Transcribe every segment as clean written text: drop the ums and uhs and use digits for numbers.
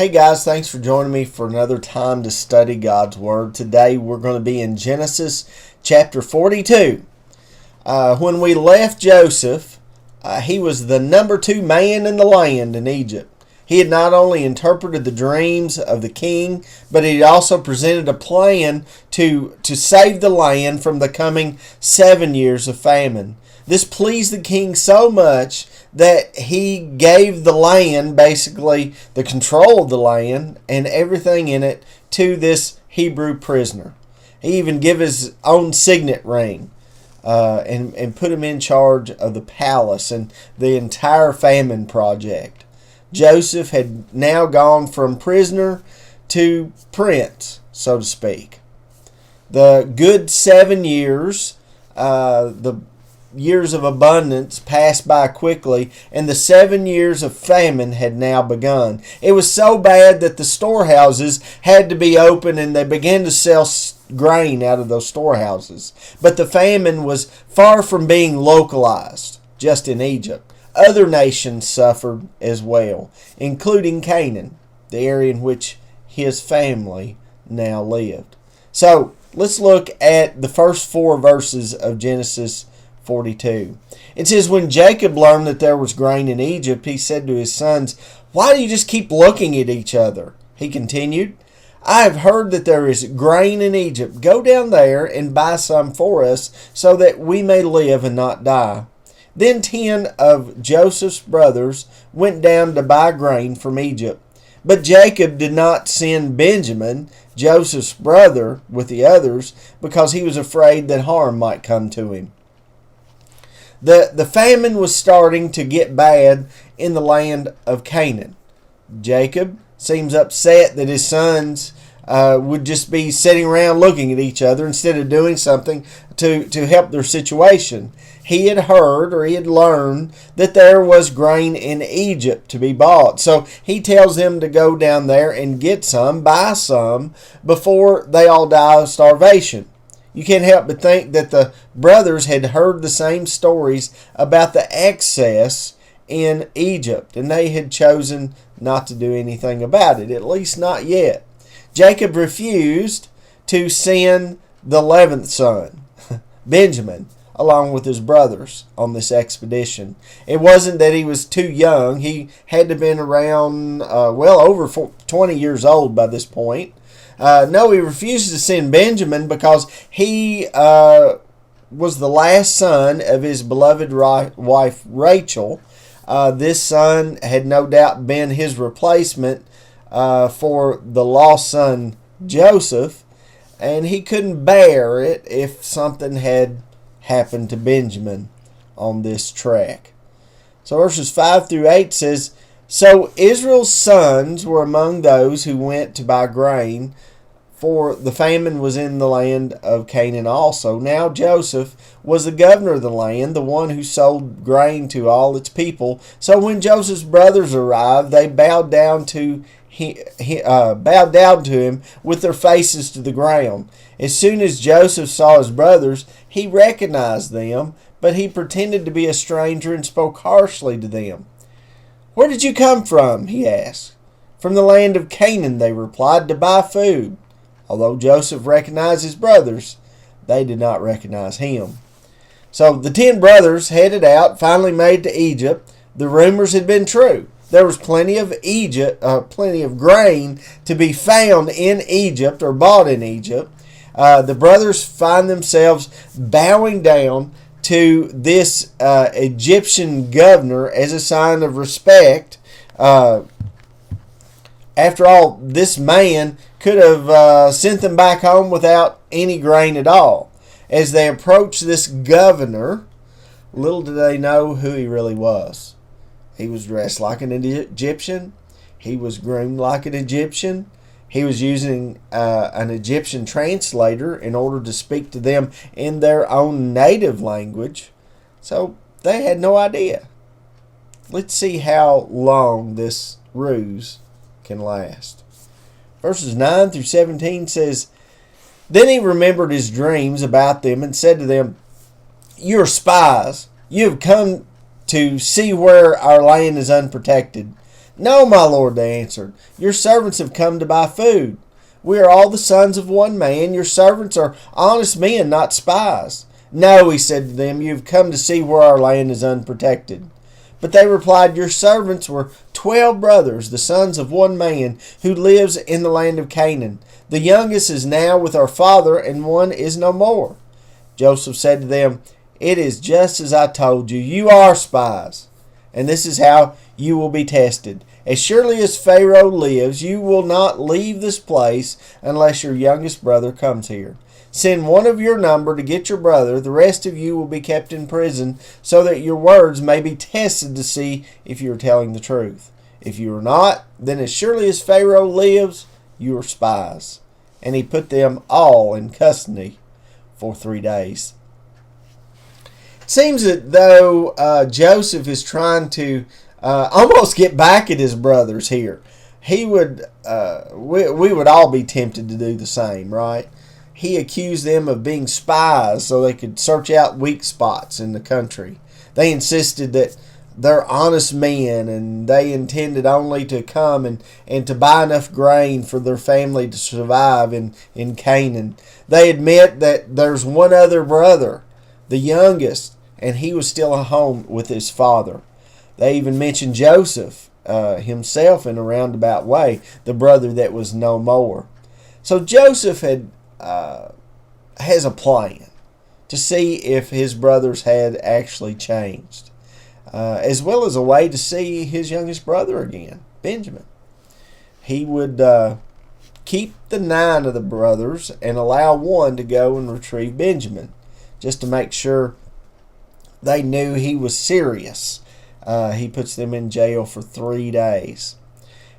Hey guys, thanks for joining me for another time to study God's Word. Today we're going to be in Genesis chapter 42. When we left Joseph, he was the number 2 man in the land in Egypt. He had not only interpreted the dreams of the king, but he also presented a plan to save the land from the coming 7 years of famine. This pleased the king so much that he gave the land, basically the control of the land and everything in it, to this Hebrew prisoner. He even gave his own signet ring and put him in charge of the palace and the entire famine project. Joseph had now gone from prisoner to prince, so to speak. The good 7 years, the years of abundance passed by quickly, and the 7 years of famine had now begun. It was so bad that the storehouses had to be open, and they began to sell grain out of those storehouses. But the famine was far from being localized just in Egypt. Other nations suffered as well, including Canaan, the area in which his family now lived. So let's look at the first 4 verses of Genesis 42. It says, when Jacob learned that there was grain in Egypt, he said to his sons, "Why do you just keep looking at each other?" He continued, "I have heard that there is grain in Egypt. Go down there and buy some for us, so that we may live and not die." Then 10 of Joseph's brothers went down to buy grain from Egypt. But Jacob did not send Benjamin, Joseph's brother, with the others, because he was afraid that harm might come to him. The famine was starting to get bad in the land of Canaan. Jacob seems upset that his sons would just be sitting around looking at each other instead of doing something to help their situation. He had heard, or he had learned, that there was grain in Egypt to be bought. So he tells them to go down there and get some, buy some, before they all die of starvation. You can't help but think that the brothers had heard the same stories about the excess in Egypt, and they had chosen not to do anything about it, at least not yet. Jacob refused to send the 11th son, Benjamin, along with his brothers on this expedition. It wasn't that he was too young. He had to have been around over 20 years old by this point. No, he refused to send Benjamin because he was the last son of his beloved wife Rachel. This son had no doubt been his replacement for the lost son Joseph, and he couldn't bear it if something had happened to Benjamin on this trek. So verses 5 through 8 says, "So Israel's sons were among those who went to buy grain, for the famine was in the land of Canaan also. Now Joseph was the governor of the land, the one who sold grain to all its people. So when Joseph's brothers arrived, they bowed down to him with their faces to the ground. As soon as Joseph saw his brothers, he recognized them, but he pretended to be a stranger and spoke harshly to them. 'Where did you come from?' he asked. 'From the land of Canaan,' they replied, 'to buy food.' Although Joseph recognized his brothers, they did not recognize him. So the 10 brothers headed out, finally made to Egypt. The rumors had been true. There was plenty of grain to be found in Egypt or bought in Egypt. The brothers find themselves bowing down to this Egyptian governor as a sign of respect. After all, this man could have sent them back home without any grain at all. As they approached this governor, little did they know who he really was. He was dressed like an Egyptian. He was groomed like an Egyptian. He was using an Egyptian translator in order to speak to them in their own native language. So they had no idea. Let's see how long this ruse can last. Verses 9 through 17 says, "Then he remembered his dreams about them and said to them, 'You are spies. You have come to see where our land is unprotected. "No, my lord," they answered. "Your servants have come to buy food. We are all the sons of one man. Your servants are honest men, not spies." "No," he said to them, "you have come to see where our land is unprotected." But they replied, "Your servants were 12 brothers, the sons of one man, who lives in the land of Canaan. The youngest is now with our father, and one is no more." Joseph said to them, "It is just as I told you. You are spies, and this is how you will be tested. As surely as Pharaoh lives, you will not leave this place unless your youngest brother comes here. Send one of your number to get your brother. The rest of you will be kept in prison, so that your words may be tested to see if you are telling the truth. If you are not, then as surely as Pharaoh lives, you are spies." And he put them all in custody for 3 days. It seems that though Joseph is trying to almost get back at his brothers here, he would we would all be tempted to do the same, right? He accused them of being spies so they could search out weak spots in the country. They insisted that they're honest men and they intended only to come and to buy enough grain for their family to survive in Canaan. They admit that there's one other brother, the youngest, and he was still at home with his father. They even mention Joseph himself in a roundabout way, the brother that was no more. So Joseph has a plan to see if his brothers had actually changed, as well as a way to see his youngest brother again, Benjamin. He would keep the 9 of the brothers and allow one to go and retrieve Benjamin, just to make sure they knew he was serious. He puts them in jail for 3 days.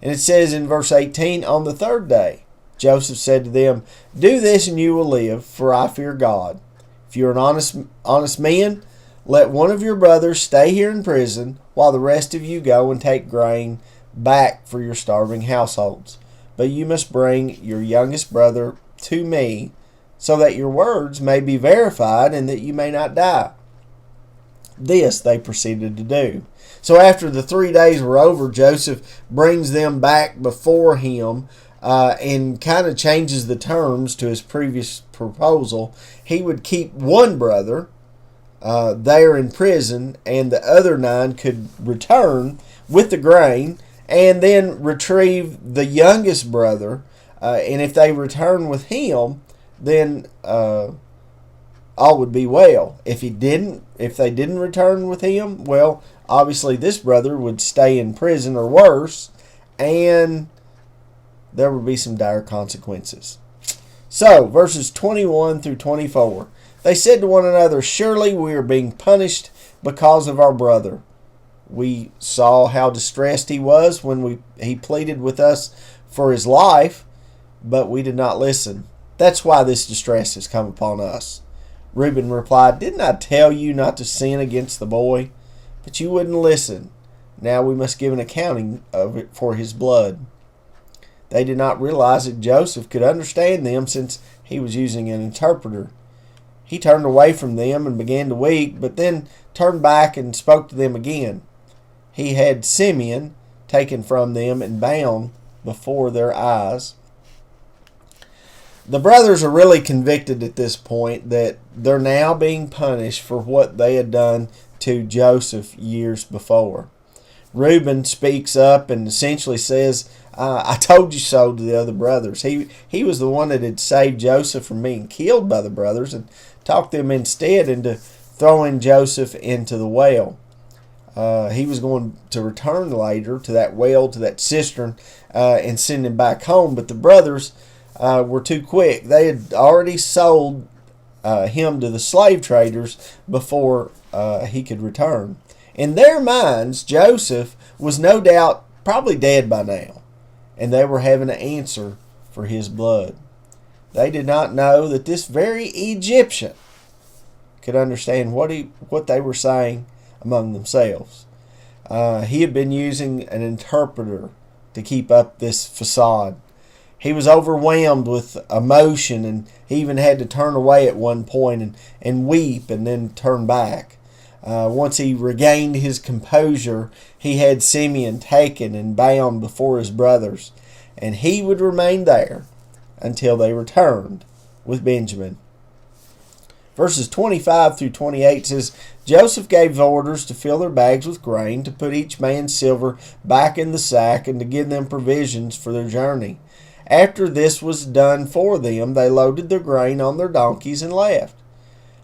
And it says in verse 18, "On the 3rd day, Joseph said to them, 'Do this and you will live, for I fear God. If you are an honest man, let one of your brothers stay here in prison, while the rest of you go and take grain back for your starving households. But you must bring your youngest brother to me, so that your words may be verified and that you may not die.' This they proceeded to do. So after the 3 days were over, Joseph brings them back before him and kind of changes the terms to his previous proposal. He would keep one brother there in prison, and the other 9 could return with the grain and then retrieve the youngest brother. And if they return with him, then all would be well. If they didn't return with him, well, obviously this brother would stay in prison or worse, and there would be some dire consequences. So, verses 21 through 24. "They said to one another, 'Surely we are being punished because of our brother. We saw how distressed he was when he pleaded with us for his life, but we did not listen. That's why this distress has come upon us.' Reuben replied, 'Didn't I tell you not to sin against the boy? But you wouldn't listen. Now we must give an accounting of it for his blood.' They did not realize that Joseph could understand them, since he was using an interpreter. He turned away from them and began to weep, but then turned back and spoke to them again. He had Simeon taken from them and bound before their eyes." The brothers are really convicted at this point that they're now being punished for what they had done to Joseph years before. Reuben speaks up and essentially says, "I told you so," to the other brothers. He was the one that had saved Joseph from being killed by the brothers and talked them instead into throwing Joseph into the well. He was going to return later to that well, to that cistern, and send him back home. But the brothers were too quick. They had already sold him to the slave traders before he could return. In their minds, Joseph was no doubt probably dead by now, and they were having to answer for his blood. They did not know that this very Egyptian could understand what they were saying among themselves. He had been using an interpreter to keep up this facade. He was overwhelmed with emotion, and he even had to turn away at one point and weep and then turn back. Once he regained his composure, he had Simeon taken and bound before his brothers, and he would remain there until they returned with Benjamin. Verses 25 through 28 says, Joseph gave orders to fill their bags with grain, to put each man's silver back in the sack, and to give them provisions for their journey. After this was done for them, they loaded their grain on their donkeys and left.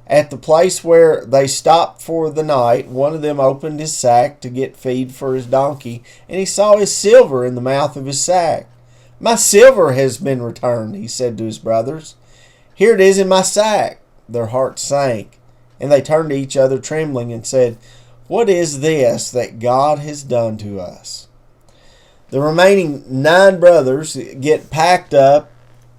At the place where they stopped for the night, one of them opened his sack to get feed for his donkey, and he saw his silver in the mouth of his sack. "My silver has been returned," he said to his brothers. "Here it is in my sack." Their hearts sank, and they turned to each other trembling and said, "What is this that God has done to us?" The remaining 9 brothers get packed up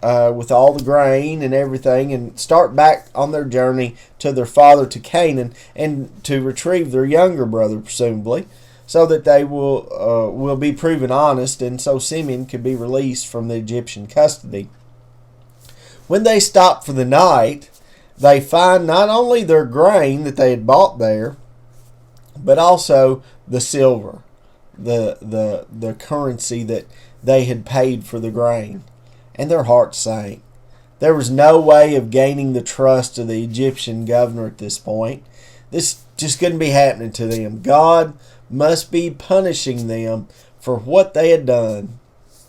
with all the grain and everything and start back on their journey to their father to Canaan, and to retrieve their younger brother, presumably, so that they will be proven honest, and so Simeon could be released from the Egyptian custody. When they stop for the night, they find not only their grain that they had bought there, but also the silver, the currency that they had paid for the grain, and their hearts sank. There was no way of gaining the trust of the Egyptian governor at this point. This just couldn't be happening to them. God must be punishing them for what they had done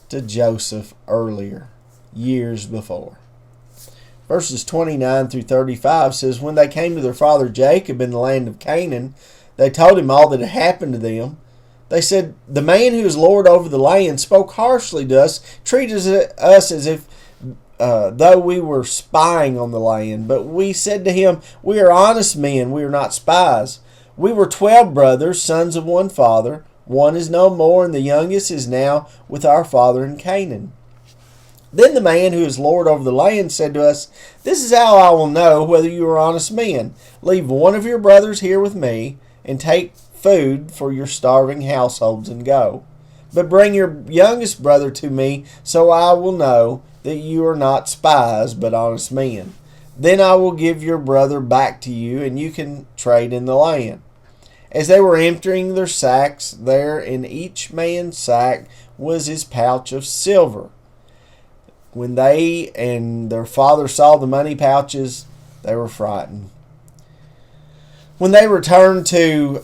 to Joseph earlier, years before. Verses 29 through 35 says, When they came to their father Jacob in the land of Canaan, they told him all that had happened to them. They said, "The man who is lord over the land spoke harshly to us, treated us as if though we were spying on the land. But we said to him, We are honest men, we are not spies. We were 12 brothers, sons of one father. One is no more, and the youngest is now with our father in Canaan." Then the man who is lord over the land said to us, "This is how I will know whether you are honest men. Leave one of your brothers here with me, and take food for your starving households and go. But bring your youngest brother to me, so I will know that you are not spies, but honest men. Then I will give your brother back to you, and you can trade in the land." As they were emptying their sacks, there in each man's sack was his pouch of silver. When they and their father saw the money pouches, they were frightened. When they returned to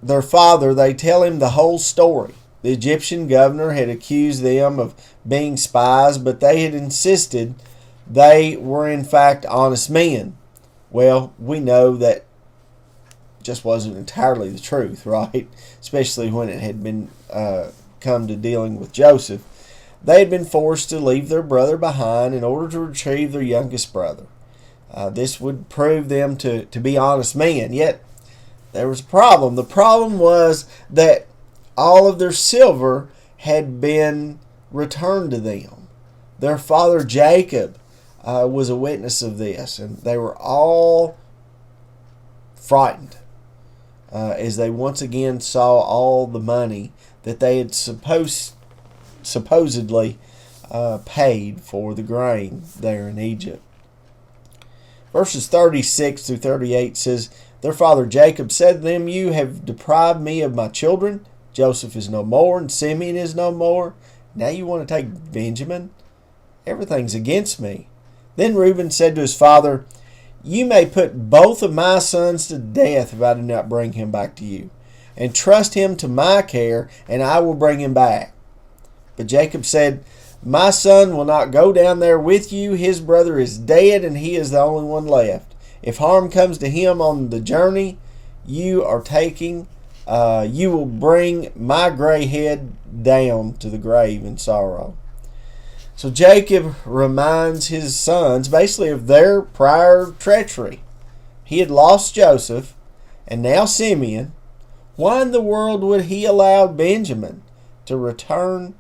their father, they tell him the whole story. The Egyptian governor had accused them of being spies, but they had insisted they were in fact honest men. Well, we know that just wasn't entirely the truth, right? Especially when it had been come to dealing with Joseph. They had been forced to leave their brother behind in order to retrieve their youngest brother. This would prove them to be honest men. Yet, there was a problem. The problem was that all of their silver had been returned to them. Their father Jacob was a witness of this, and they were all frightened as they once again saw all the money that they had supposedly paid for the grain there in Egypt. Verses 36 through 38 says, Their father Jacob said to them, "You have deprived me of my children. Joseph is no more, and Simeon is no more. Now you want to take Benjamin? Everything's against me." Then Reuben said to his father, "You may put both of my sons to death if I do not bring him back to you. And trust him to my care, and I will bring him back." But Jacob said, "My son will not go down there with you. His brother is dead, and he is the only one left. If harm comes to him on the journey you are taking, you will bring my gray head down to the grave in sorrow." So Jacob reminds his sons basically of their prior treachery. He had lost Joseph, and now Simeon. Why in the world would he allow Benjamin to return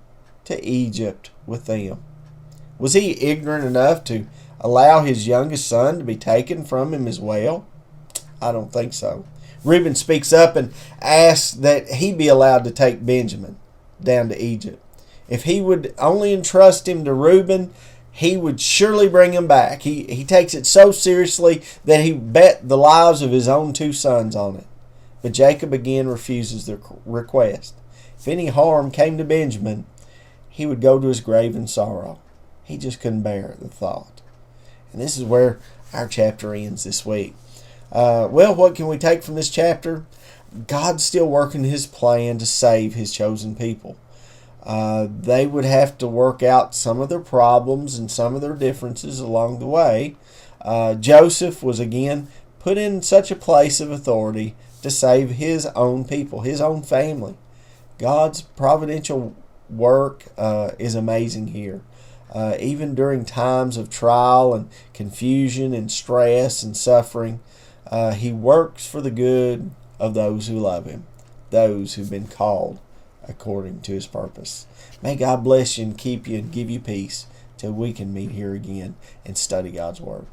to Egypt with them? Was he ignorant enough to allow his youngest son to be taken from him as well? I don't think so. Reuben speaks up and asks that he be allowed to take Benjamin down to Egypt. If he would only entrust him to Reuben, he would surely bring him back. He takes it so seriously that he bet the lives of his own 2 sons on it. But Jacob again refuses the request. If any harm came to Benjamin, he would go to his grave in sorrow. He just couldn't bear the thought. And this is where our chapter ends this week. Well, what can we take from this chapter? God's still working his plan to save his chosen people. They would have to work out some of their problems and some of their differences along the way. Joseph was again put in such a place of authority to save his own people, his own family. God's providential work is amazing here. Even during times of trial and confusion and stress and suffering, he works for the good of those who love him, those who've been called according to his purpose. May God bless you and keep you and give you peace till we can meet here again and study God's Word.